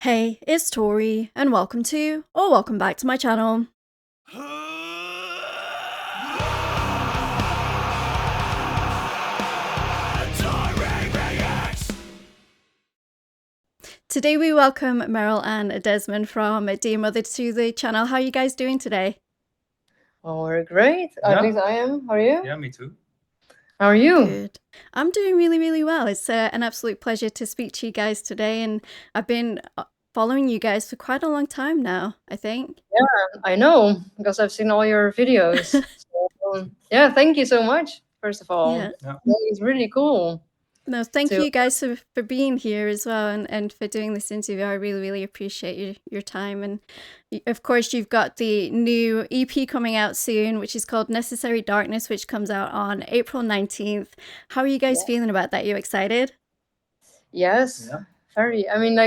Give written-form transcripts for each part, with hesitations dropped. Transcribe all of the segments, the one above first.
Hey, it's Tori, and welcome back to my channel. Today we welcome Meryl and Desmond from Dear Mother to the channel. How are you guys doing today? Oh, we're great. At least I am. How are you? Yeah, me too. How are you? Good. I'm doing really well. It's an absolute pleasure to speak to you guys today, and I've been following you guys for quite a long time now, I think. Yeah, I know because I've seen all your videos. Yeah, thank you so much. First of all, Yeah. It's really cool. No, thank to- you guys for being here as well and for doing this interview. I really appreciate your time. And of course, you've got the new EP coming out soon, which is called Necessary Darkness, which comes out on April 19th. How are you guys feeling about that? You excited? Yes, Yeah. very. I mean,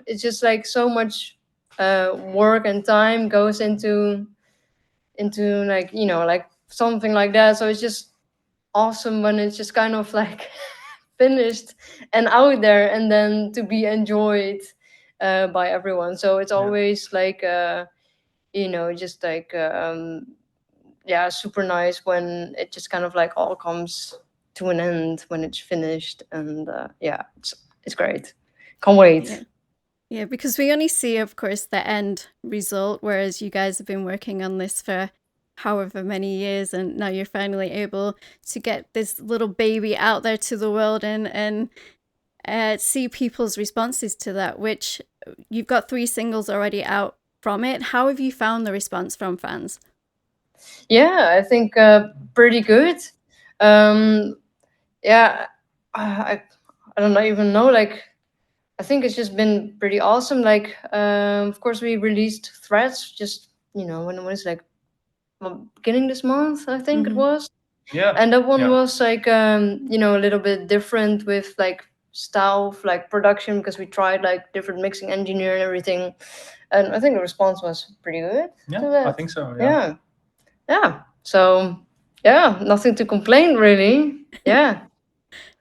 it's just like so much work and time goes into like like something like that. So it's just awesome when it's just kind of like finished and out there and then to be enjoyed by everyone. So it's always like just like yeah, super nice when it just kind of like all comes to an end when it's finished. And yeah, it's great. Can't wait. Yeah, because we only see, of course, the end result, whereas you guys have been working on this for however many years, and now you're finally able to get this little baby out there to the world and see people's responses to that, which you've got 3 singles already out from it. How have you found the response from fans? Yeah, I think pretty good. Yeah, I don't even know, like I think it's just been pretty awesome. Like, of course, we released Threads just when it was like beginning this month, I think it was. Yeah. And that one was like a little bit different with like style of like production because we tried like different mixing engineer and everything, and I think the response was pretty good. Yeah, I think so. Yeah. So yeah, nothing to complain really. Yeah.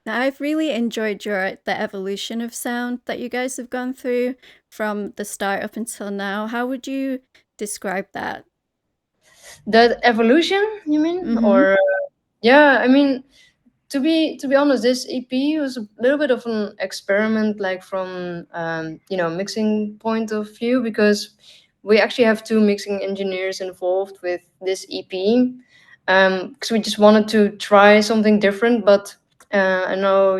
Now, I've really enjoyed the evolution of sound that you guys have gone through from the start up until now. How would you describe that? That evolution, you mean? Or yeah, I mean, to be honest, this EP was a little bit of an experiment, like from mixing point of view, because we actually have 2 mixing engineers involved with this EP, because we just wanted to try something different. But I don't know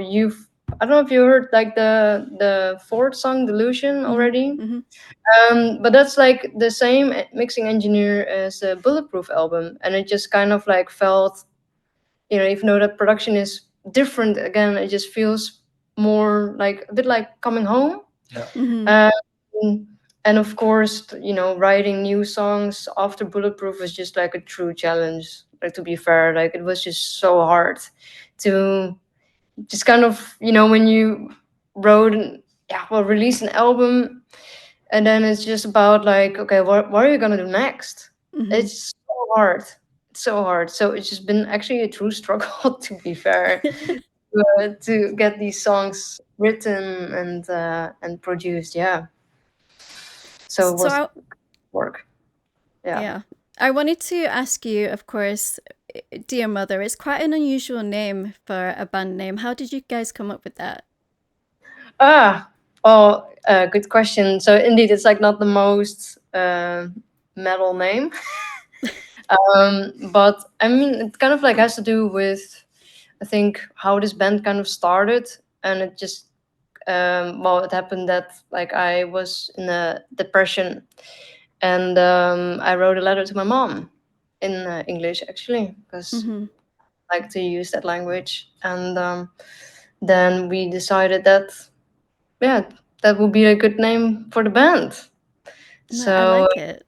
if you heard like the fourth song, Delusion, already. But that's like the same mixing engineer as the Bulletproof album, and it just kind of like felt, even though that production is different again, it just feels more like a bit like coming home. And of course, writing new songs after Bulletproof was just like a true challenge. Like, to be fair, like it was just so hard to just kind of, when you release an album, and then it's just about like, okay, what are you gonna do next? It's so hard. It's so hard. So it's just been actually a true struggle, to be fair, to get these songs written and produced. Yeah. So it was work. Yeah. I wanted to ask you, of course, Dear Mother is quite an unusual name for a band name. How did you guys come up with that? Good question. So indeed, it's like not the most metal name. But I mean, it kind of like has to do with, I think, how this band kind of started. And it just it happened that like I was in a depression, and I wrote a letter to my mom in English, actually, because I like to use that language. And then we decided that, yeah, that would be a good name for the band. No, I like it.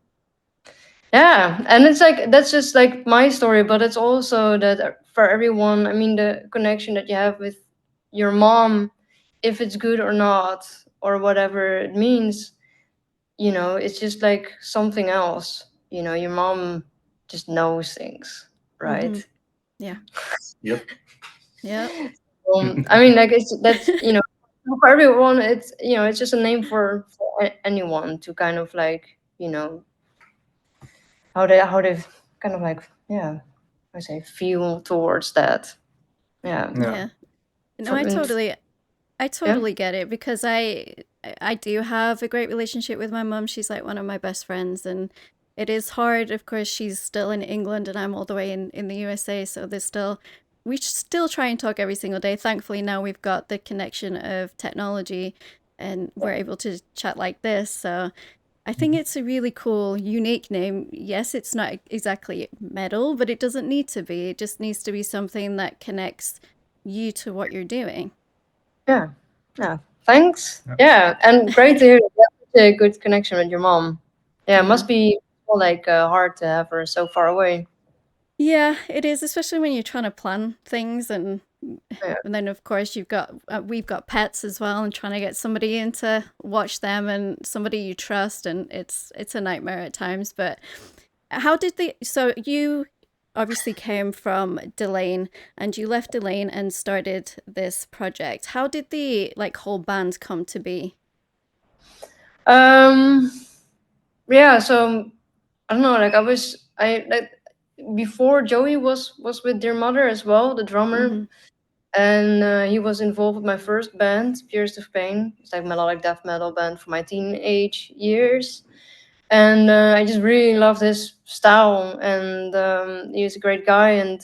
Yeah, and it's like that's just like my story, but it's also that for everyone, I mean, the connection that you have with your mom, if it's good or not, or whatever it means, it's just like something else. Your mom just knows things, right? Yeah. Yep. Yeah. I mean, like that's for everyone, it's it's just a name for anyone to kind of like how they kind of like I say feel towards that. Yeah. Yeah. Yeah. No, From I yeah. totally get it because I do have a great relationship with my mum. She's like one of my best friends, and it is hard. Of course, she's still in England and I'm all the way in the USA, so there's still we still try and talk every single day. Thankfully, now we've got the connection of technology and we're able to chat like this. So I think it's a really cool, unique name. Yes, it's not exactly metal, but it doesn't need to be. It just needs to be something that connects you to what you're doing. Yeah. Yeah. Thanks. Yeah. Yeah, and great to hear that you have such a good connection with your mom. Yeah, it Yeah. must be like hard to have her so far away. Yeah, it is, especially when you're trying to plan things Yeah. and then of course we've got pets as well and trying to get somebody in to watch them and somebody you trust and it's a nightmare at times. But how did so you obviously came from Delane and you left Delane and started this project. How did the like whole band come to be? Um. Yeah. So I don't know. Like I like before Joey was with Dear Mother as well, the drummer, Mm-hmm. and he was involved with my first band, Pierced of Pain. It's like melodic death metal band for my teenage years, and I just really loved his style, and he was a great guy, and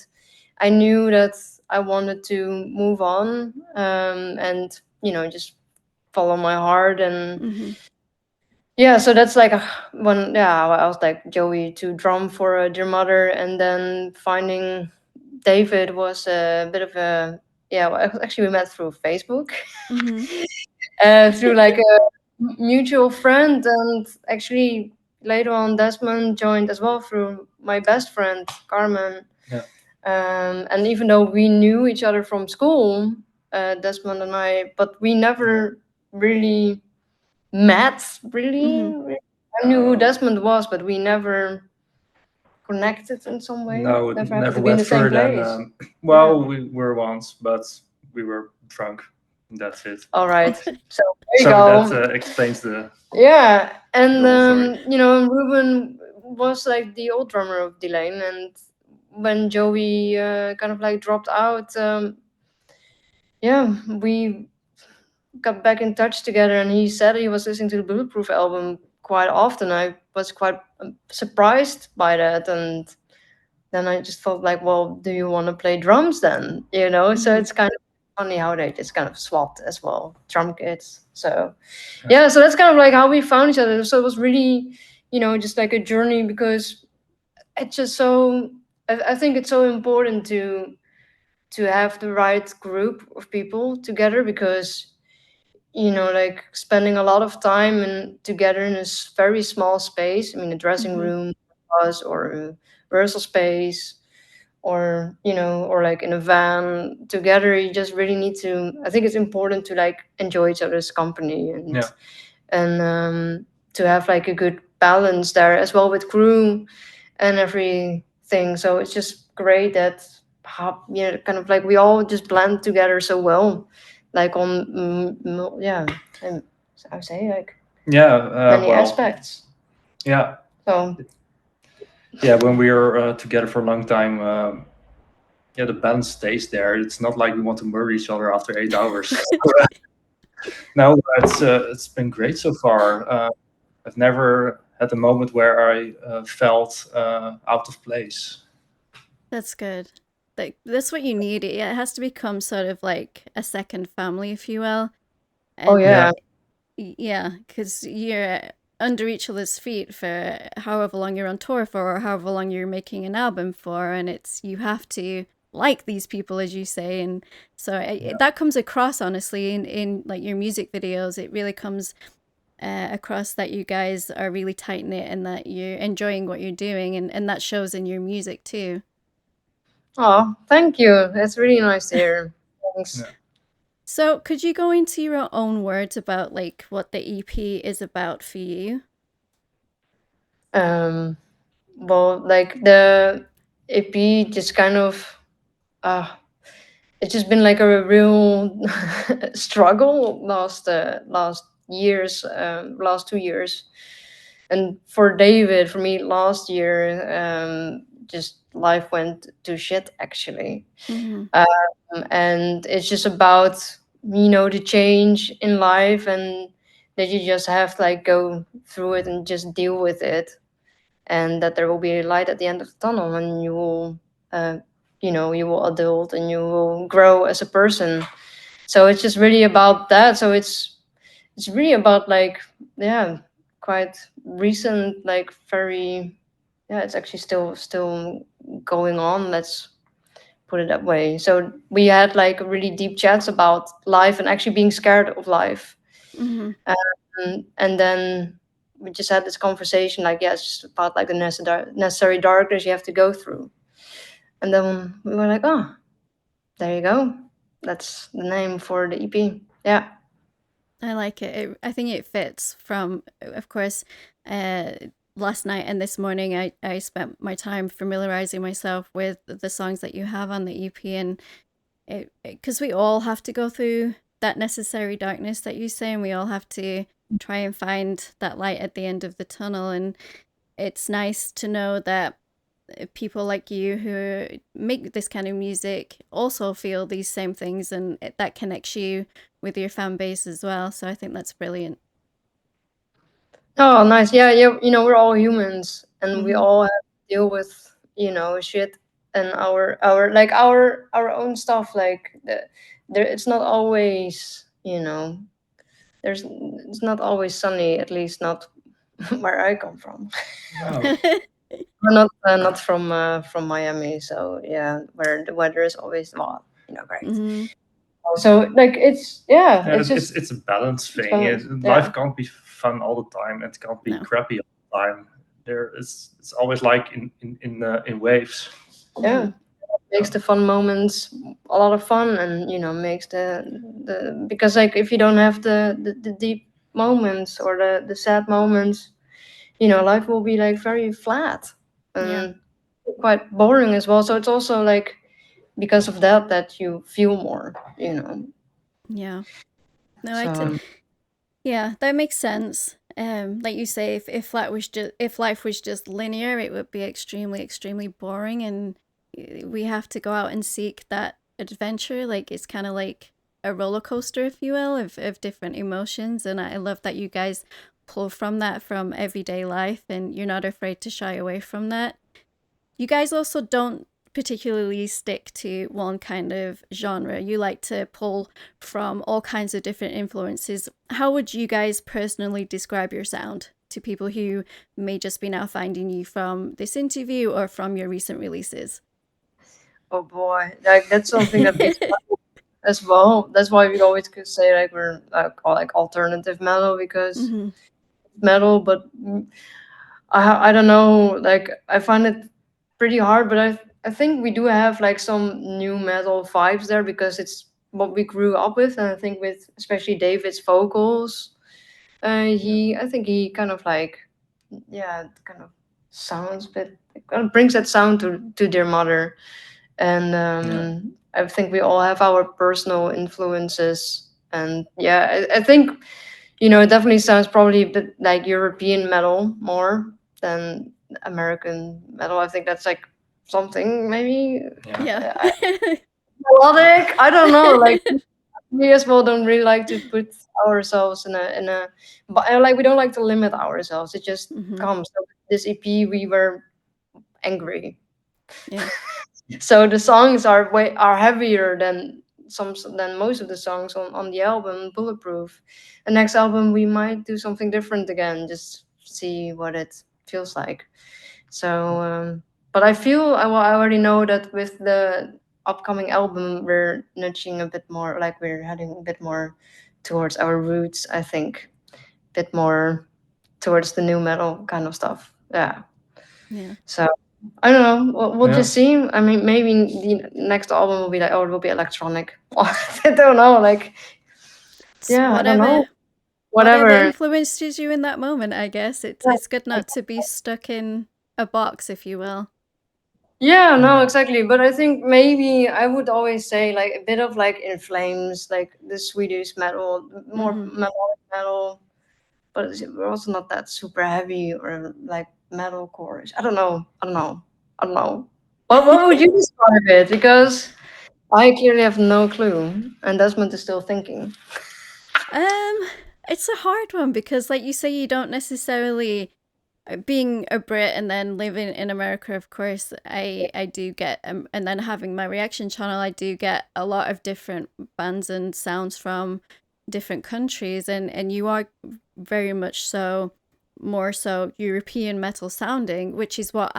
I knew that I wanted to move on, and just follow my heart. And Mm-hmm. yeah, so that's like when I was like Joey to drum for Dear Mother, and then finding David was a bit of a well, actually we met through Facebook, Mm-hmm. through like a mutual friend, and actually later on Desmond joined as well through my best friend Carmen. Yeah. And even though we knew each other from school, Desmond and I, but we never really met. Mm-hmm. Really, I knew who Desmond was, but we never connected in some way. No, it Never happened never to be in went the same further than place. well, we were once, but we were drunk. That's it. All right, so there you So go. that explains the Yeah, and whole story. Ruben was like the old drummer of Delane, and when Joey kind of like dropped out, we got back in touch together, and he said he was listening to the Bulletproof album quite often. I was quite surprised by that, and then I just felt like, well, do you want to play drums then? So Mm-hmm. it's kind of funny how they just kind of swapped as well, drum kits. So so that's kind of like how we found each other. So it was really, just like a journey, because it's just so. I think it's so important to have the right group of people together, because like spending a lot of time together in this very small space. I mean, a dressing Mm-hmm. room, us, or a rehearsal space, or or like in a van together. You just really need to. I think it's important to like enjoy each other's company, Yeah. and to have like a good balance there as well with crew and everything. So it's just great that kind of like we all just blend together so well, like on and I would say like Yeah. many Well. aspects. Yeah. So Yeah. When we are together for a long time, yeah, the balance stays there. It's not like we want to murder each other after 8 hours. No, it's been great so far. I've never had a moment where I felt out of place. That's good. Like that's what you need. It has to become sort of like a second family, if you will. oh And Yeah. yeah, yeah, because you're under each other's feet for however long you're on tour for, or however long you're making an album for, and it's you have to like these people, as you say, and so Yeah. that comes across honestly in like your music videos. It really comes across that you guys are really tight knit and that you're enjoying what you're doing, and that shows in your music too. oh thank you, that's really nice to hear. Thanks. Yeah. So, could you go into your own words about like what the EP is about for you? Well, like the EP just kind of uh it's just been like a real struggle last years, last 2 years. And for David, for me, last year, just life went to shit actually. Mm-hmm. And it's just about, the change in life, and that you just have to like go through it and just deal with it, and that there will be a light at the end of the tunnel, and you will you will adult and you will grow as a person. So it's just really about that. So it's really about like, yeah, quite recent, like very, yeah, it's actually still going on, let's put it that way. So we had like really deep chats about life and actually being scared of life. Mm-hmm. And then we just had this conversation like, yeah, it's just about like the necessary darkness you have to go through. And then we were like, oh, there you go, that's the name for the EP. Yeah. I like it. I think it fits from, of course, uh, last night and this morning, I spent my time familiarizing myself with the songs that you have on the EP. And because we all have to go through that necessary darkness that you say, and we all have to try and find that light at the end of the tunnel. And it's nice to know that people like you who make this kind of music also feel these same things, and that connects you with your fan base as well. So I think that's brilliant. Oh, nice. Yeah, yeah. We're all humans, and we Mm-hmm. all have to deal with shit, and our own stuff. Like there, it's not always there's it's not always sunny. At least not where I come from. No. We're not from Miami, so yeah, where the weather is always great. Mm-hmm. So like it's yeah, Yeah, it's just it's a balance it's thing. balance. Life Yeah. can't be fun all the time. It can't be No. crappy all the time. It's always like in waves. Yeah. Mm-hmm. Makes the fun moments a lot of fun, and makes the because like if you don't have the deep moments or the sad moments, life will be like very flat Yeah. and quite boring as well. So it's also like because of that you feel more. Yeah. No, So yeah, that makes sense. Like you say, if life was just linear, it would be extremely boring, and we have to go out and seek that adventure. Like it's kind of like a roller coaster, if you will, of different emotions. And I love that you guys pull from that from everyday life, and you're not afraid to shy away from that. You guys also don't particularly stick to one kind of genre. You like to pull from all kinds of different influences. How would you guys personally describe your sound to people who may just be now finding you from this interview or from your recent releases? oh boy, like that's something that we as well. That's why we always could say like we're like alternative metal, because Mm-hmm. metal, but I don't know. Like I find it pretty hard, but I think we do have like some new metal vibes there because it's what we grew up with, and I think with especially David's vocals, I think he kind of like, yeah, kind of sounds, but it kind of brings that sound to Dear Mother, and Yeah. I think we all have our personal influences, and yeah, I think it definitely sounds probably a bit like European metal more than American metal. I think that's like something maybe Yeah. Yeah. melodic. I don't know. Like we as well don't really like to put ourselves in a but like we don't like to limit ourselves. It just Mm-hmm. comes. So with this EP we were angry. Yeah. So the songs are heavier than most of the songs on the album Bulletproof. The next album we might do something different again, just see what it feels like. So but I already know that with the upcoming album we're nudging a bit more, like we're heading a bit more towards our roots, I think. A bit more towards the new metal kind of stuff. Yeah. Yeah. So I don't know. We'll Yeah. just see. I mean, maybe the next album will be like, oh, it will be electronic. I don't know. Like, It's yeah, I don't know. whatever Whatever. influences you in that moment, I guess. It's good not to be stuck in a box, if you will. Yeah, no, exactly. But I think maybe I would always say like a bit of like In Flames, like the Swedish metal, more melodic metal, but we're also not that super heavy or like metal chorus. I don't know. I don't know. I don't know. What would you describe it? Because I clearly have no clue, and Desmond is still thinking. It's a hard one because, like you say, you don't necessarily being a Brit and then living in America. Of course, I do get and then having my reaction channel, I do get a lot of different bands and sounds from different countries, and you are very much so more so European metal sounding, which is what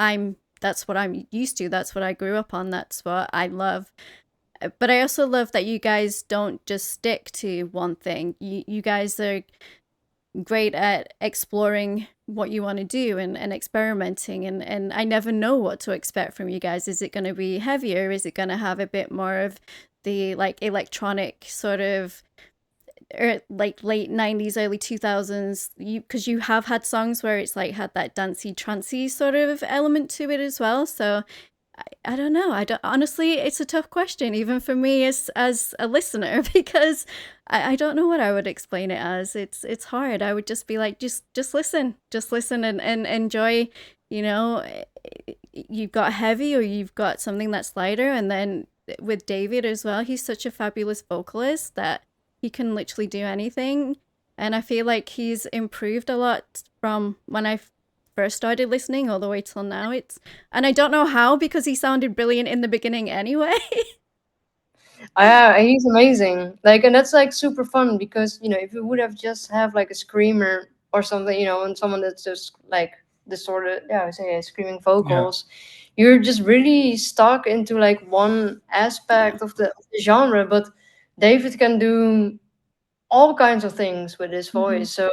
that's what I'm used to. That's what I grew up on. That's what I love. But I also love that you guys don't just stick to one thing. You guys are great at exploring what you want to do and experimenting, and I never know what to expect from you guys. Is it going to be heavier? Is it going to have a bit more of the like electronic sort of like late 90s early 2000s, because you have had songs where it's like had that dancey trancey sort of element to it as well. So I don't know. I don't honestly. It's a tough question, even for me as a listener, because I don't know what I would explain it as. It's hard. I would just be like, just listen and enjoy. You know, you've got heavy or you've got something that's lighter, and then with David as well, he's such a fabulous vocalist that he can literally do anything, and I feel like he's improved a lot from when I first started listening all the way till now. And I don't know how, because he sounded brilliant in the beginning anyway. Yeah, he's amazing. Like, and that's like super fun because if you would have just have like a screamer or something, and someone that's just like distorted, yeah, I say screaming vocals, you're just really stuck into like one aspect of the genre. But David can do all kinds of things with his voice, so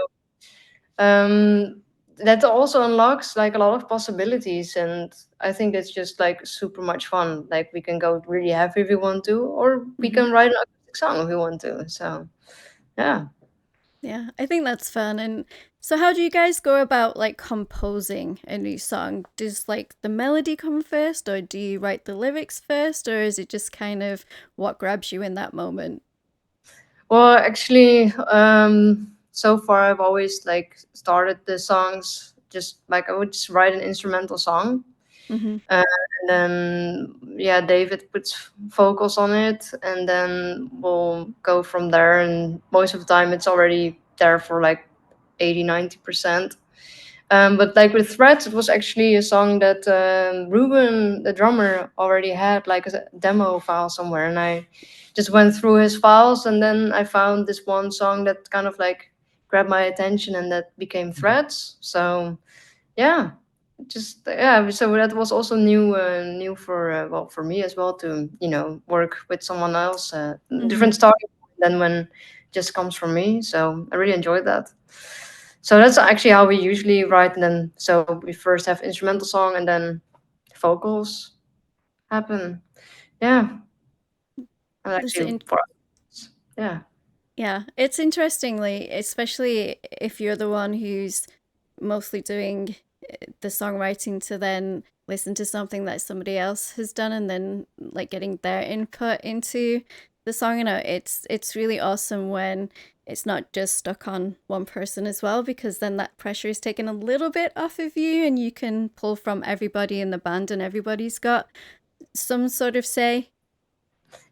that also unlocks like a lot of possibilities, and I think it's just like super much fun. Like we can go really heavy if we want to, or we can write an acoustic song if we want to. So yeah. Yeah, I think that's fun. And so how do you guys go about like composing a new song? Does like the melody come first, or do you write the lyrics first, or is it just kind of what grabs you in that moment? Well, actually, so far I've always like started the songs just like I would just write an instrumental song, and then yeah, David puts vocals on it, and then we'll go from there. And most of the time, it's already there for like 80-90%. But like with Threads, it was actually a song that Ruben, the drummer, already had like a demo file somewhere, and I just went through his files, and then I found this one song that kind of like grabbed my attention, and that became Threads. So yeah, just yeah. So that was also new for well, for me as well, to work with someone else, different starting point than when it just comes from me. So I really enjoyed that. So that's actually how we usually write, and then so we first have instrumental song, and then vocals happen. Yeah, and This actually in- for us, yeah. Yeah, it's interestingly, especially if you're the one who's mostly doing the songwriting, to then listen to something that somebody else has done and then like getting their input into the song. It's really awesome when it's not just stuck on one person as well, because then that pressure is taken a little bit off of you and you can pull from everybody in the band and everybody's got some sort of say.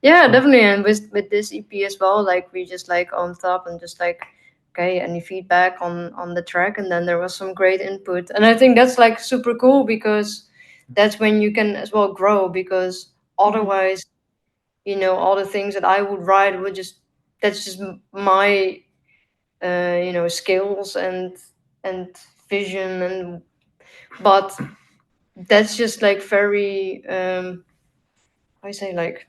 Yeah, definitely. And with this EP as well, like we just like on top and just like, okay, any feedback on the track, and then there was some great input, and I think that's like super cool because that's when you can as well grow, because otherwise, all the things that I would write would just that's just my skills and vision, and but that's just like very I say like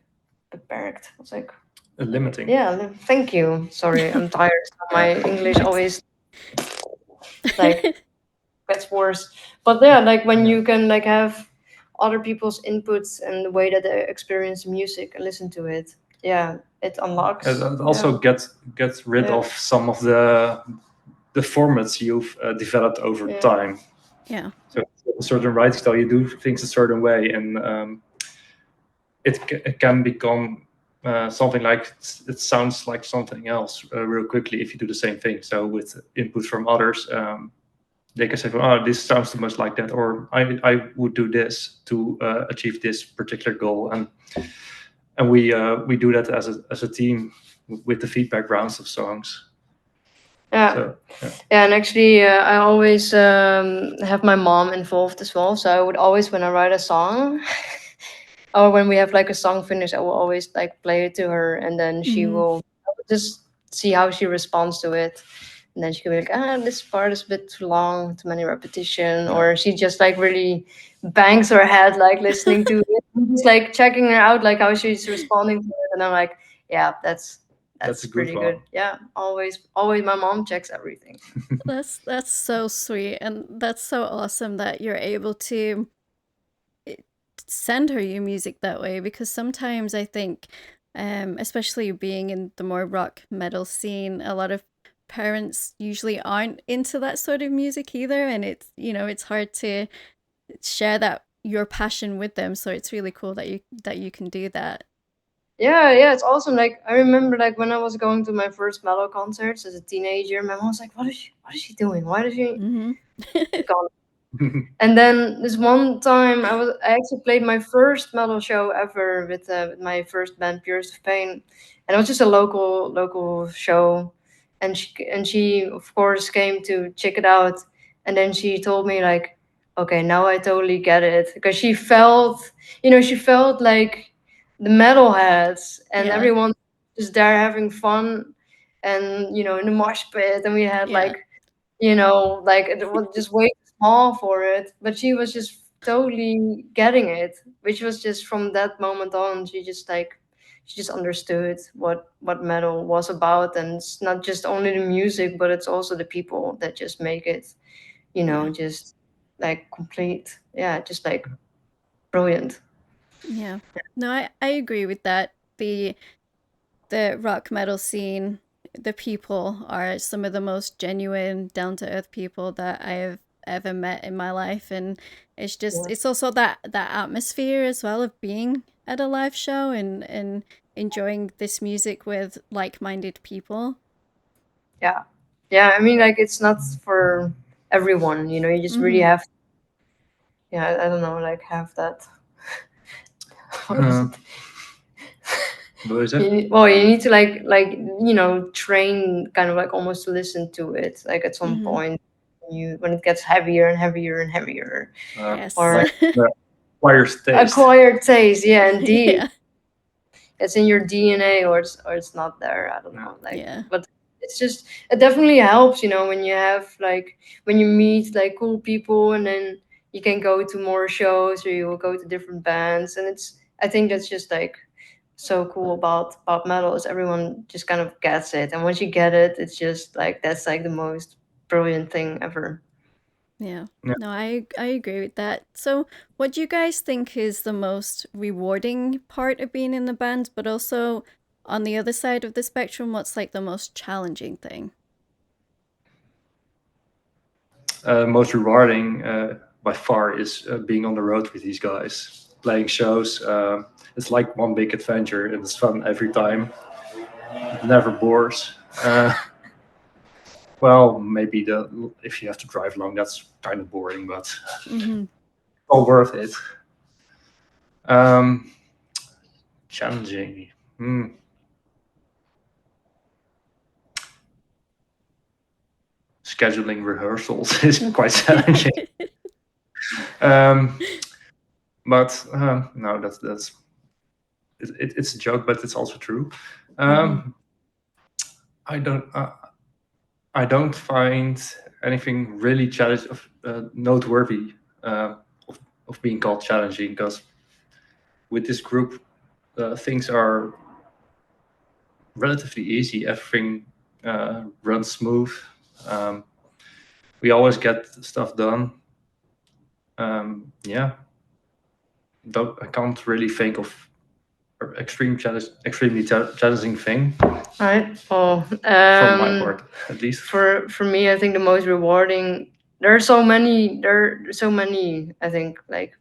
beperkt. It's like Limiting. yeah, thank you. Sorry, I'm tired. So my English always like gets worse. But yeah, like when you can like have other people's inputs and the way that they experience music and listen to it, yeah, it unlocks. It also gets rid Yeah. of some of the formats you've developed over Yeah. time. Yeah. So a certain writing style, you do things a certain way, and it can become something like it sounds like something else real quickly if you do the same thing. So with input from others, they can say, "Oh, this sounds too much like that," or "I would do this to achieve this particular goal," and we do that as a team with the feedback rounds of songs. Yeah. So, Yeah, and actually, I always have my mom involved as well. So I would always, when I write a song, or when we have like a song finished, I will always like play it to her, and then she Mhm. will just see how she responds to it. And then she can be like, this part is a bit too long, too many repetition, or she just like really bangs her head like listening to it, just like checking her out, like how she's responding to it, and I'm like, yeah, that's That's a good pretty one. good. Yeah, always my mom checks everything. That's so sweet, and that's so awesome that you're able to send her your music that way, because sometimes I think, especially being in the more rock metal scene, a lot of parents usually aren't into that sort of music either, and it's, you know, it's hard to share that your passion with them. So it's really cool that you can do that. Yeah, it's awesome. Like I remember, like when I was going to my first metal concerts as a teenager, my mom was like, what is she doing? Why does she Mm-hmm. gone?" And then this one time, I actually played my first metal show ever with my first band, Purest of Pain, and it was just a local show, and she of course came to check it out, and then she told me like, okay, now I totally get it, because she felt like the metalheads and Yeah. everyone just there having fun, and in the mosh pit, and we had Yeah. like like it was just way too small for it, but she was just totally getting it, which was just from that moment on, she just understood what metal was about, and it's not just only the music, but it's also the people that just make it, Yeah. just like complete, yeah, just like brilliant. Yeah. No, I agree with that. The rock metal scene, the people are some of the most genuine, down to earth people that I have ever met in my life, and Yeah, it's also that atmosphere as well of being at a live show and enjoying this music with like-minded people. yeah, yeah. I mean, like it's not for everyone, you just really Mm-hmm. have, yeah, I don't know, like have that. What is Uh, it? what is it? Well, you need to train kind of like almost to listen to it. Like at some Mm-hmm. point, when it gets heavier and heavier and heavier, Yes. or Like acquires taste. acquired taste. Yeah, indeed, Yeah. it's in your DNA, or it's not there. I don't know. Like, Yeah. but it definitely helps. When you have when you meet like cool people, and then you can go to more shows, or you will go to different bands, and I think that's just like so cool about metal, is everyone just kind of gets it, and once you get it, it's just like that's like the most brilliant thing ever. Yeah. Yeah. No, I agree with that. So, what do you guys think is the most rewarding part of being in the band, but also on the other side of the spectrum, what's like the most challenging thing? Most rewarding by far is being on the road with these guys, playing shows. It's like one big adventure, and it's fun every time. It never bores. Well, maybe if you have to drive long, that's kind of boring, but Mm-hmm. all worth it. Um, challenging. Scheduling rehearsals is quite challenging. um, but no, that's it's a joke, but it's also true. Mm-hmm. Um, I don't. I don't find anything really noteworthy uh, of being called challenging, because with this group, things are relatively easy. Everything runs smooth. Um, we always get stuff done. Yeah, I can't really think of an extremely challenging thing All right. Well, from my part, at least. for me, I think the most rewarding there are so many, I think, like,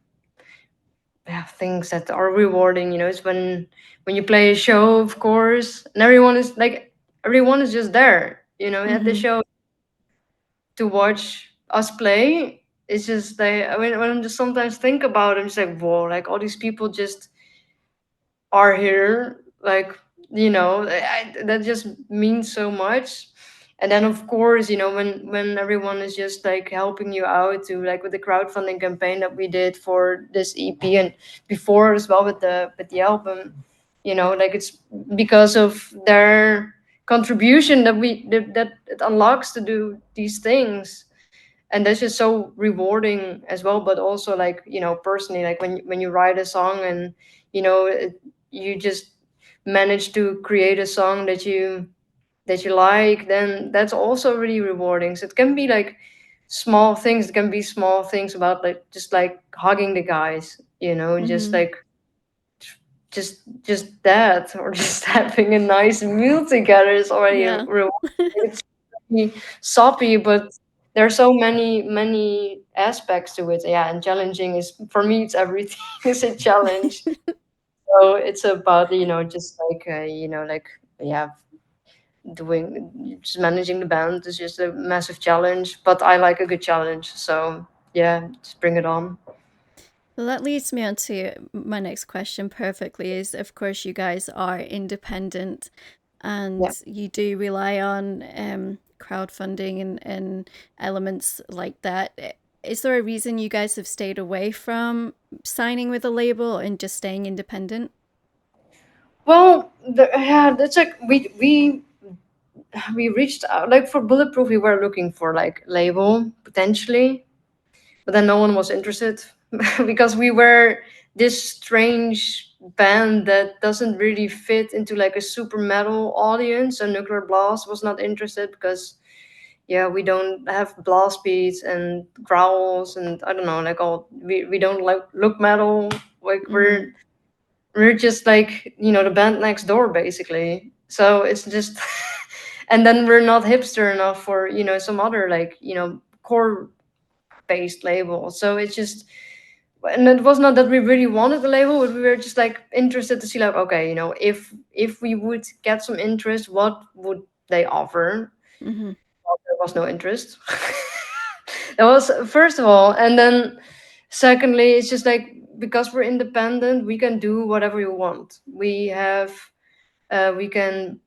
yeah, things that are rewarding. It's when you play a show, of course, and everyone is just there, at the Mm-hmm. show to watch us play. It's just like, when I just sometimes think about it, I'm just like, whoa, like all these people just are here, like, that just means so much. And then, of course, when everyone is just like helping you out, to like with the crowdfunding campaign that we did for this EP, and before as well with the album, like, it's because of their contribution that it unlocks to do these things. And that's just so rewarding as well. But also, like, personally, like when you write a song, and you just manage to create a song that you like, then that's also really rewarding. So it can be like small things. It can be small things about, like, just like hugging the guys, just Mm-hmm. like just that, or just having a nice meal together is already Yeah. rewarding. It's really soppy, but there are so many aspects to it. Yeah, and challenging is, for me, it's everything. Is a challenge. So it's about, just like, like, yeah, doing just managing the band is just a massive challenge. But I like a good challenge, so yeah, just bring it on. Well, that leads me on to my next question perfectly is, of course, you guys are independent Yeah. and you do rely on crowdfunding and elements like that. Is there a reason you guys have stayed away from signing with a label and just staying independent? Well, yeah, that's like, we reached out, like, for Bulletproof. We were looking for like label potentially, but then no one was interested because we were this strange band that doesn't really fit into like a super metal audience. And Nuclear Blast was not interested because, yeah, we don't have blast beats and growls, and I don't know, like, all, we don't like look metal. Like, Mm-hmm. we're just like, the band next door, basically. So it's just and then we're not hipster enough for, some other, like, core based label. So it's just, and it was not that we really wanted the label, but we were just like interested to see, like, okay, if we would get some interest, what would they offer? Mm-hmm. Well, there was no interest. That was first of all. And then secondly, it's just like, because we're independent, we can do whatever we want. We can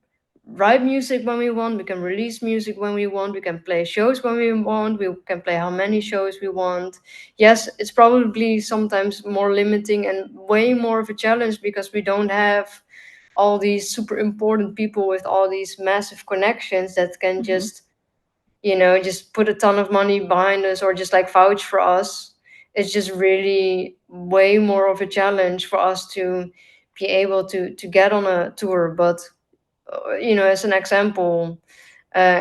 write music when we want, we can release music when we want, we can play shows when we want, we can play how many shows we want. Yes, it's probably sometimes more limiting and way more of a challenge, because we don't have all these super important people with all these massive connections that can Mm-hmm. just put a ton of money behind us, or just like vouch for us. It's just really way more of a challenge for us to be able to get on a tour. But as an example,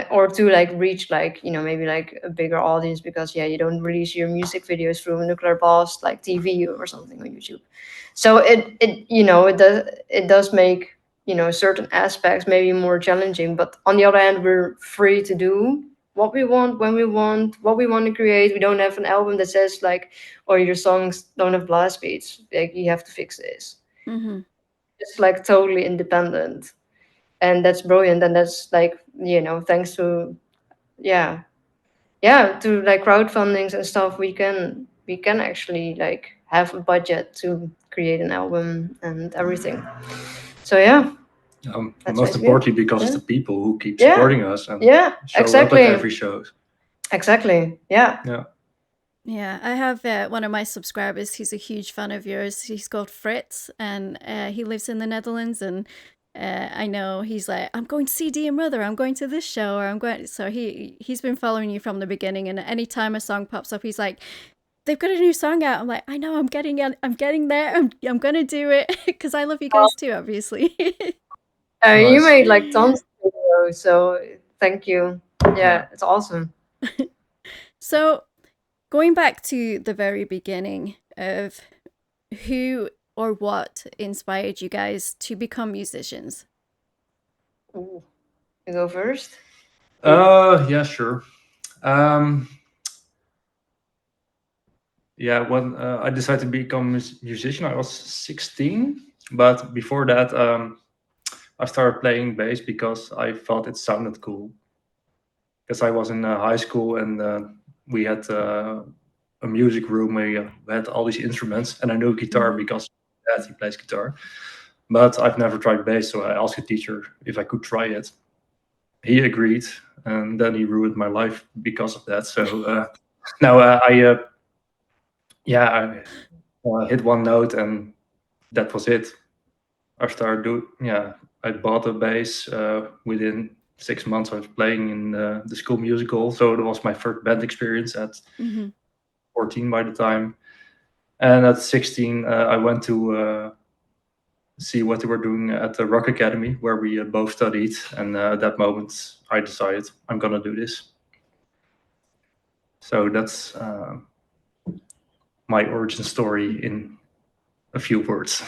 or to like reach, like, maybe like a bigger audience, because, yeah, you don't release your music videos through Nuclear Blast like TV or something on YouTube. So it does make, certain aspects maybe more challenging. But on the other hand, we're free to do what we want, when we want, what we want to create. We don't have an album that says like, "Oh, your songs don't have blast beats, like, you have to fix this." Mm-hmm. It's like totally independent, and that's brilliant. And that's like, thanks to, yeah, to like crowdfundings and stuff, we can actually like have a budget to create an album and everything. So yeah, that's Most basically it. importantly, because of Yeah, the people who keep yeah, supporting us and yeah, show up at exactly, every show. exactly, yeah. Yeah. Yeah, I have one of my subscribers. He's a huge fan of yours. He's called Fritz, and he lives in the Netherlands. And I know he's like, I'm going to see Dear Mother. I'm going to this show, or I'm going. So he's been following you from the beginning. And anytime a song pops up, he's like, they've got a new song out. I'm like, I know, I'm getting it. I'm getting there. I'm gonna do it because I love you guys too, obviously. You Nice. made like tons of videos, so thank you. Yeah. Yeah, it's awesome. So going back to the very beginning of who or what inspired you guys to become musicians? Ooh, you go first. Yeah, sure. Um, Yeah, when I decided to become a musician, I was 16. But before that, I started playing bass because I thought it sounded cool. Because I was in high school and we had a music room where you had all these instruments, and I knew guitar because Dad, he plays guitar. But I've never tried bass, so I asked the teacher if I could try it. He agreed, and then he ruined my life because of that. So now I hit one note, and that was it. I started I bought a bass within 6 months. I was playing in the school musical, so it was my first band experience at 14 by the time. And at 16, I went to see what they were doing at the Rock Academy, where we both studied. And at that moment, I decided I'm gonna do this. So that's my origin story in a few words.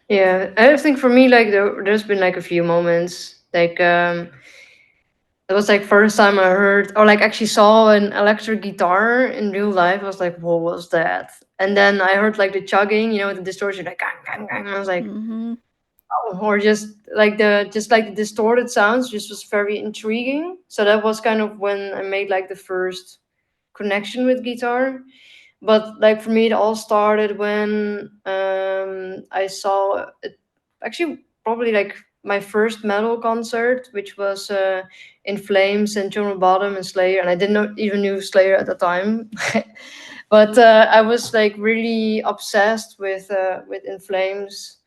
Yeah, I think for me, like there's been like a few moments, like it was like first time I heard or like actually saw an electric guitar in real life. I was like, what was that? And then I heard like the chugging, you know, the distortion, like gang, gang, gang. I was like, oh, or just like the distorted sounds, just was very intriguing. So that was kind of when I made like the first connection with guitar. But like for me, it all started when I saw it, actually probably like my first metal concert, which was In Flames and John Bottom and Slayer, and I didn't even knew Slayer at the time. But I was like really obsessed with In Flames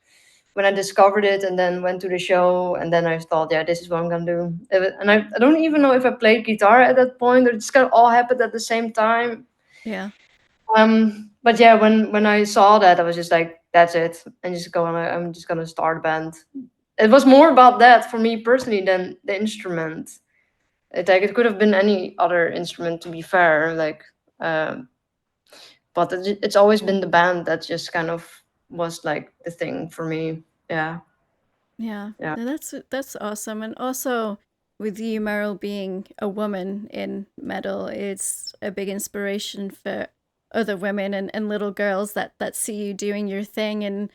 when I discovered it, and then went to the show, and then I thought, yeah, this is what I'm gonna do. And I don't even know if I played guitar at that point, or it just kind of all happened at the same time. Yeah. But yeah, when I saw that, I was just like, that's it. I'm just gonna start a band. It was more about that for me personally than the instrument. It could have been any other instrument, to be fair. But it's always been the band that just kind of was like the thing for me. Yeah. Yeah. Yeah. No, that's awesome. And also with you, Meryl, being a woman in metal, it's a big inspiration for other women and little girls that see you doing your thing and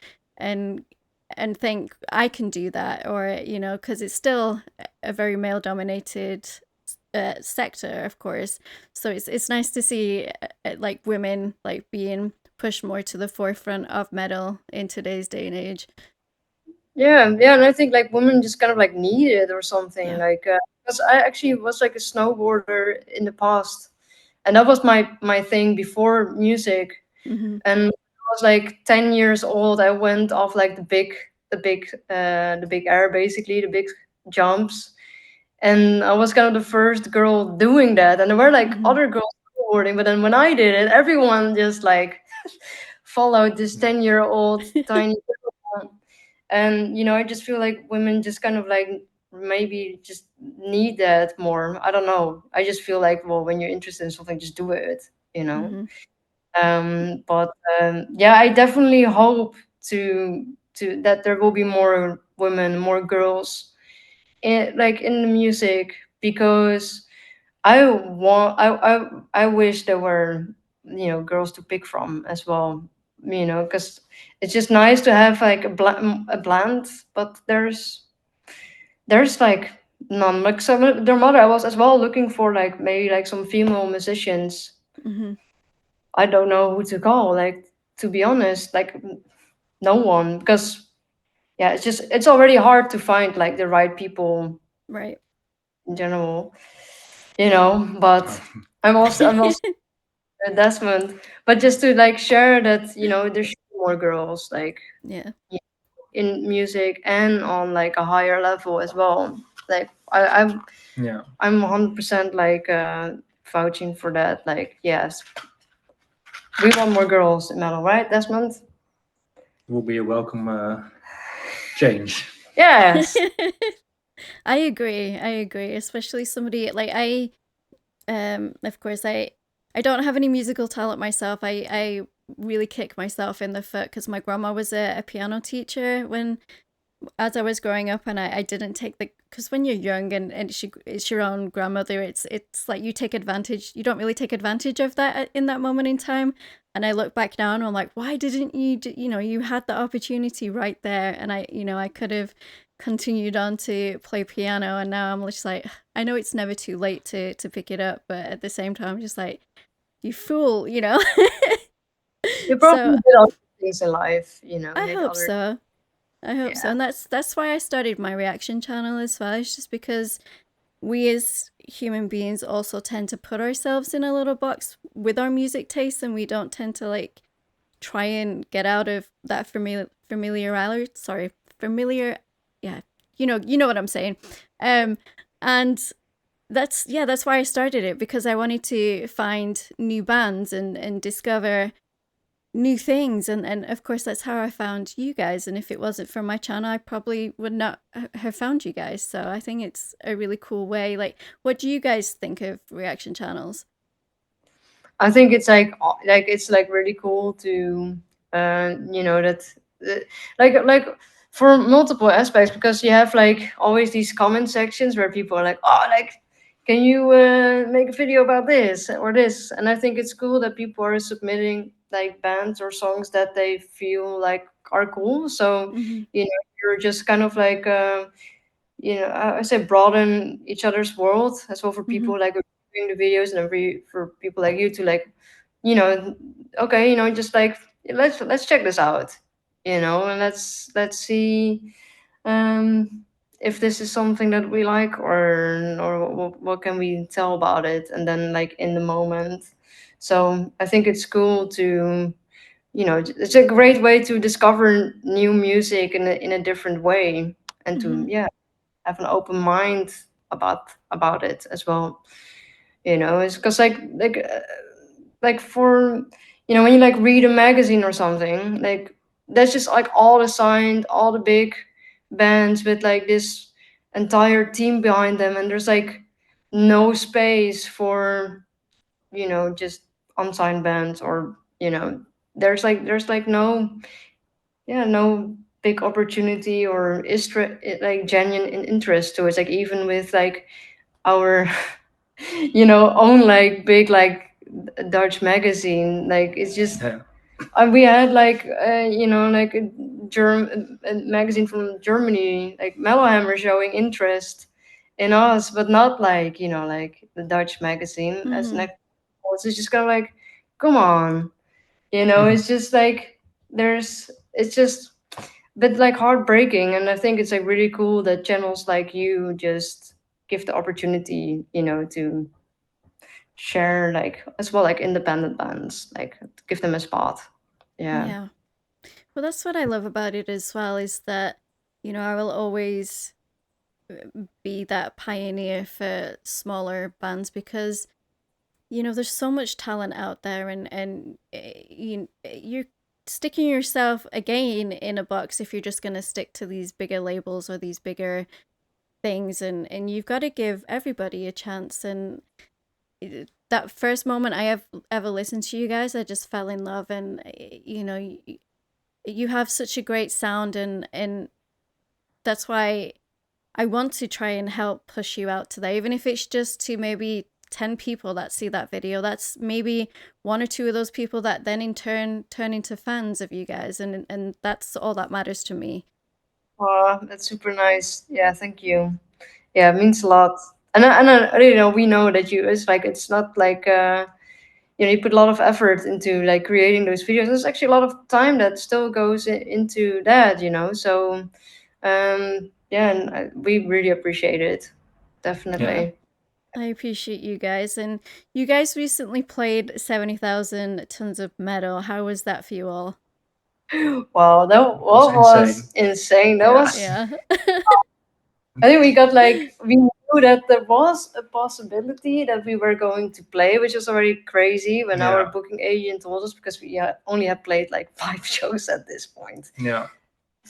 and think I can do that, or because it's still a very male dominated sector, of course. So it's nice to see like women like being pushed more to the forefront of metal in today's day and age. Yeah, and I think like women just kind of like need it or something. Yeah. Like because I actually was like a snowboarder in the past, and that was my thing before music. And I was like 10 years old. I went off like the big air, basically the big jumps, and I was kind of the first girl doing that. And there were like other girls snowboarding, but then when I did it, everyone just like followed this 10-year-old tiny girl. And I just feel like women just kind of like maybe just need that more. I don't know. I just feel like, well, when you're interested in something, just do it, you know. But yeah, I definitely hope to that there will be more women, more girls in the music, because I wish there were girls to pick from as well, because it's just nice to have like a blend, but there's like none. Like some of their mother, I was as well looking for like maybe like some female musicians. I don't know who to call. Like, to be honest, like no one, because yeah, it's already hard to find like the right people Right. in general, But I'm also Desmond, but just to like share that there should be more girls like Yeah. in music and on like a higher level as well. Like Yeah. I'm 100% like vouching for that. Like, yes, we want more girls in metal, right, Desmond? Will be a welcome change. Yes. I agree. I agree. Especially somebody like of course I don't have any musical talent myself. I really kick myself in the foot because my grandma was a piano teacher when as I was growing up and I didn't take because when you're young and it's your own grandmother, it's like you take advantage, you don't really take advantage of that in that moment in time. And I look back now and I'm like, why didn't you, you had the opportunity right there. And I could have continued on to play piano. And now I'm just like, I know it's never too late to pick it up. But at the same time, I'm just like, you fool, You So probably did other things in life, I did hope other. so. I hope so. Yeah. And that's why I started my reaction channel as well. It's just because we as human beings also tend to put ourselves in a little box with our music taste, and we don't tend to like try and get out of that familiar, yeah, you know what I'm saying. And that's why I started it, because I wanted to find new bands and discover new things, and of course that's how I found you guys. And if it wasn't for my channel, I probably would not have found you guys. So I think it's a really cool way. Like, what do you guys think of reaction channels? I think it's like really cool to that like for multiple aspects, because you have like always these comment sections where people are like, oh, like, can you make a video about this or this? And I think it's cool that people are submitting like bands or songs that they feel like are cool. So Mm-hmm. you're just kind of like I say broaden each other's world as well, for Mm-hmm. people like doing the videos, and for people like you to like, you know, okay, just like let's check this out, and let's see if this is something that we like, or what can we tell about it, and then like in the moment. So I think it's cool to it's a great way to discover new music in a different way, and to Mm-hmm. have an open mind about it as well. It's because like for when you like read a magazine or something, like that's just like all assigned, all the big bands with like this entire team behind them, and there's like no space for just unsigned bands, or there's like no big opportunity or like genuine interest to it. Like even with like our own like big like Dutch magazine, like it's just Yeah. we had like like a magazine from Germany, like Mellowhammer, showing interest in us, but not like like the Dutch magazine as Mm-hmm. an. It's just kind of like, come on, Mhm. it's just like it's just but like heartbreaking. And I think it's like really cool that channels like you just give the opportunity to share, like as well, like independent bands, like give them a spot. Yeah. Yeah. Well, that's what I love about it as well, is that I will always be that pioneer for smaller bands, because there's so much talent out there, and you're sticking yourself again in a box if you're just going to stick to these bigger labels or these bigger things, and you've got to give everybody a chance. And that first moment I have ever listened to you guys, I just fell in love. And you have such a great sound, and that's why I want to try and help push you out to there, even if it's just to maybe 10 people that see that video. That's maybe one or two of those people that then in turn turn into fans of you guys, and that's all that matters to me. That's super nice. Yeah, thank you. Yeah, it means a lot. And we know that it's not like you put a lot of effort into like creating those videos. There's actually a lot of time that still goes into that, so yeah, and we really appreciate it, Yeah. definitely. I appreciate you guys. And you guys recently played 70,000 tons of metal. How was that for you all? Wow, that Was was insane. insane. That Yeah. was, Yeah. I think we knew that there was a possibility that we were going to play, which was already crazy when our Yeah. booking agent told us, because we only had played like 5 shows at this point. Yeah.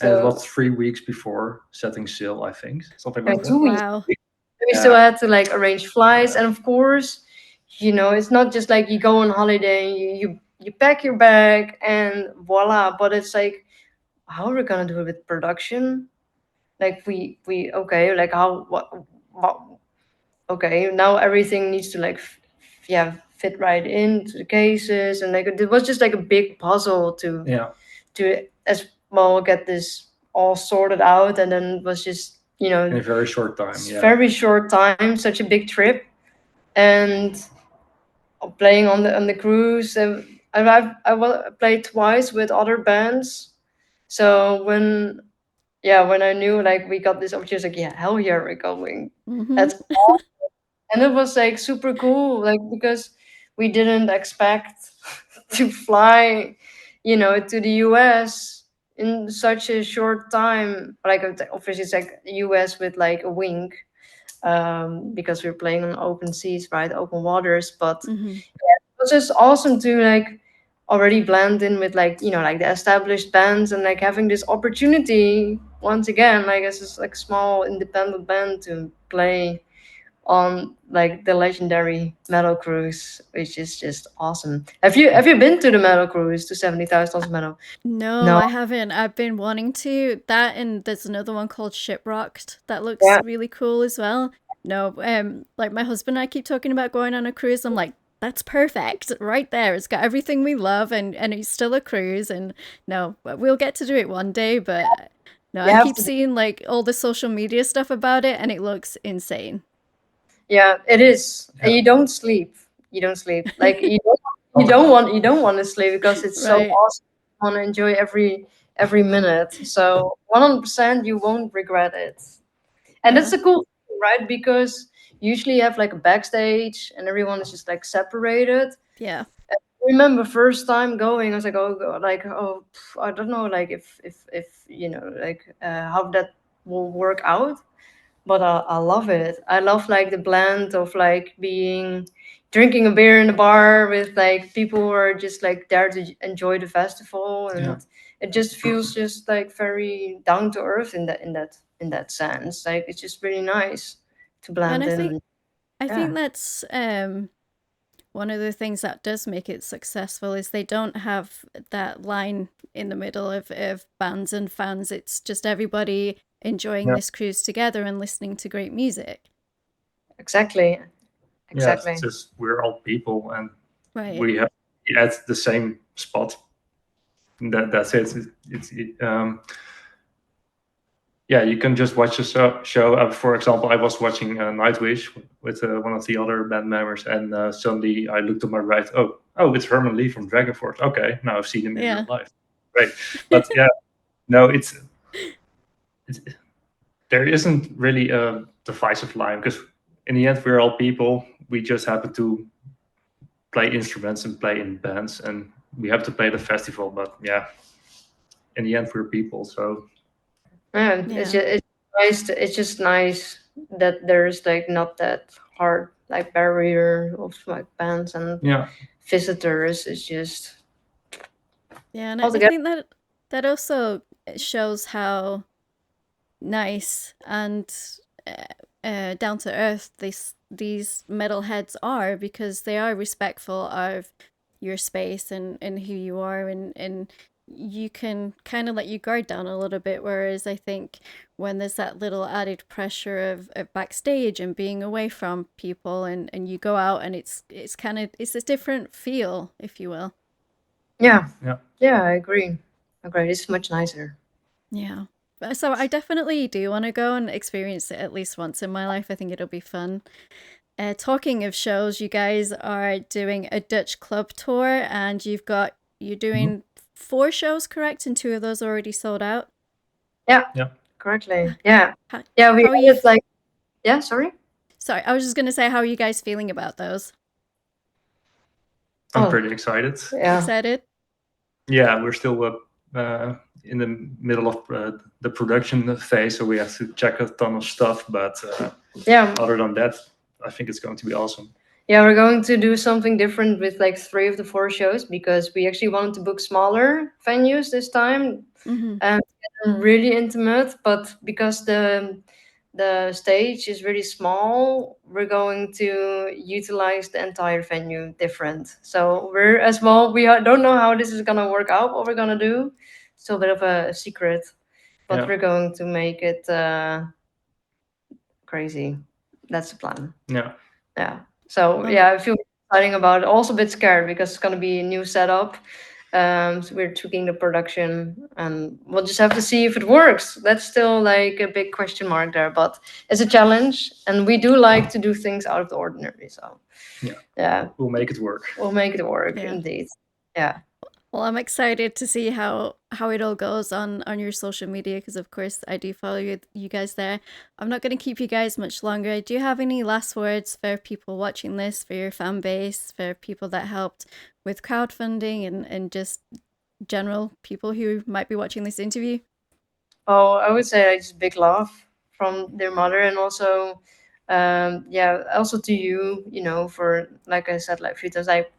And it So was 3 weeks before setting sail, I think. Something like that. 2 weeks. Wow. We still Yeah. had to like arrange flights, Yeah. and of course, it's not just like you go on holiday and you pack your bag and voila. But it's like, how are we gonna do it with production? like we okay, like how what okay, now everything needs to like yeah, fit right into the cases, and like it was just like a big puzzle Yeah. to as well get this all sorted out, and then it was just In a very short time. Yeah. very short time, such a big trip, and playing on the cruise. And I played twice with other bands, so when I knew like we got this opportunity, I was like, yeah, hell yeah, we're going. Mm-hmm. That's and it was like super cool, like because we didn't expect to fly, to the US in such a short time. Like obviously it's like the US with like a wink, because we're playing on open seas, right, open waters. But Mm-hmm. it was just awesome to like already blend in with like like the established bands, and like having this opportunity once again, like as this like small independent band to play on like the legendary metal cruise, which is just awesome. Have you been to the metal cruise, to 70,000 tons of metal? No, No. I haven't. I've been wanting to. That, and there's another one called Shipwrecked that looks Yeah. really cool as well. No, like my husband and I keep talking about going on a cruise. I'm like, that's perfect right there. It's got everything we love, and it's still a cruise. And no, we'll get to do it one day. But no, You I have keep to. seeing like all the social media stuff about it, and it looks insane. Yeah, it is. And Yeah. you don't sleep. You don't sleep. Like you don't want to sleep because it's so Right. awesome. You want to enjoy every minute. So 100% you won't regret it. And that's Yeah. the cool thing, right? Because usually you have like a backstage and everyone is just like separated. Yeah. I remember first time going, I was like, oh god, like I don't know, like if like how that will work out. But I love it. I love like the blend of like being drinking a beer in the bar with like people who are just like there to enjoy the festival, and Yeah. it just feels just like very down to earth in that sense. Like it's just really nice to And blend I in. think Yeah, that's one of the things that does make it successful is they don't have that line in the middle of bands and fans. It's just everybody enjoying Yeah. this cruise together and listening to great music. exactly, Yeah. exactly. It's just we're all people, and Right. we have at the same spot. That's it. Yeah, you can just watch a show. For example, I was watching Nightwish with one of the other band members, and suddenly I looked to my right. Oh, it's Herman Lee from Dragonforce. Okay, now I've seen him in Yeah. real life. Great, but yeah, no, it's there isn't really a divisive line, because in the end we're all people. We just happen to play instruments and play in bands, and we have to play the festival. But yeah, in the end we're people. So Yeah, Yeah. it's nice. It's just nice that there's like not that hard like barrier of like bands and yeah, visitors. It's just Yeah, and I altogether. think that also shows how nice and down to earth these metalheads are, because they are respectful of your space and who you are, and you can kind of let your guard down a little bit, whereas I think when there's that little added pressure of backstage and being away from people, and you go out and it's kind of, it's a different feel, if you will. Yeah, yeah. yeah, I agree. Agree. It's much nicer. Yeah. So I definitely do want to go and experience it at least once in my life. I think it'll be fun. Talking of shows, you guys are doing a Dutch club tour, and you're Mhm. doing 4 shows, correct? And 2 of those already sold out. Yeah, Yeah. correctly. Yeah, How, yeah. We how are you? added like yeah. Sorry. Sorry, I was just gonna say, how are you guys feeling about those? I'm Oh, pretty excited. yeah. Excited? Yeah, we're still in the middle of the production phase, so we have to check a ton of stuff. But Yeah, other than that, I think it's going to be awesome. yeah. We're going to do something different with like 3 of the 4 shows, because we actually wanted to book smaller venues this time, Mm-hmm. and really intimate. But because the stage is really small, we're going to utilize the entire venue different. So we're as well. We don't know how this is gonna work out. What we're gonna do, still a bit of a secret. but Yeah. we're going to make it crazy. That's the plan. Yeah. Yeah. So yeah, I feel exciting about it. Also a bit scared because it's gonna be a new setup. So we're tweaking the production, and we'll just have to see if it works. That's still like a big question mark there, but it's a challenge, and we do like to do things out of the ordinary. So yeah, We'll make it work. we'll make it work. Yeah. Indeed. Yeah. Well, I'm excited to see how it all goes on your social media, because of course I do follow you guys there. I'm not going to keep you guys much longer. Do you have any last words for people watching this, for your fan base, for people that helped with crowdfunding, and just general people who might be watching this interview? Oh, I would say like just big love from their mother, and also, yeah, also to you, for, like I said, like a few times, like,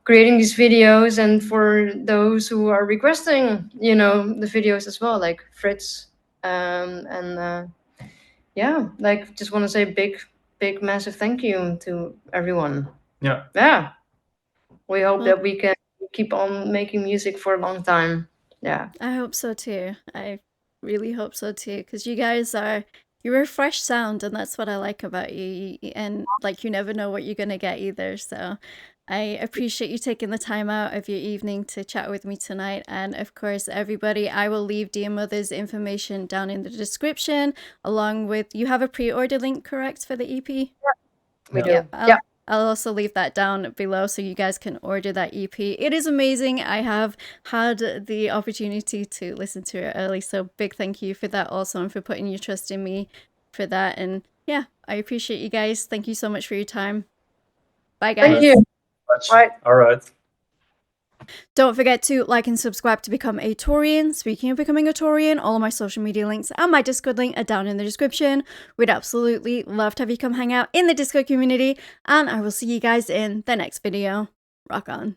creating these videos, and for those who are requesting, the videos as well, like Fritz, and yeah, like just want to say big, massive thank you to everyone. Yeah. Yeah, we hope Well, that we can keep on making music for a long time. Yeah. I hope so too. I really hope so too, because you guys you're a fresh sound, and that's what I like about you. And like, you never know what you're gonna get either. So I appreciate you taking the time out of your evening to chat with me tonight. And of course, everybody, I will leave Dear Mother's information down in the description, along with, you have a pre-order link, correct, for the EP? We do. Yeah, I'll also leave that down below so you guys can order that EP. It is amazing. I have had the opportunity to listen to it early, so big thank you for that also, and for putting your trust in me for that. And yeah, I appreciate you guys. Thank you so much for your time. Bye, guys. Thank you. Bye. All right. Don't forget to like and subscribe to become a Taurian. Speaking of becoming a Taurian, all of my social media links and my Discord link are down in the description. We'd absolutely love to have you come hang out in the Discord community, and I will see you guys in the next video. Rock on.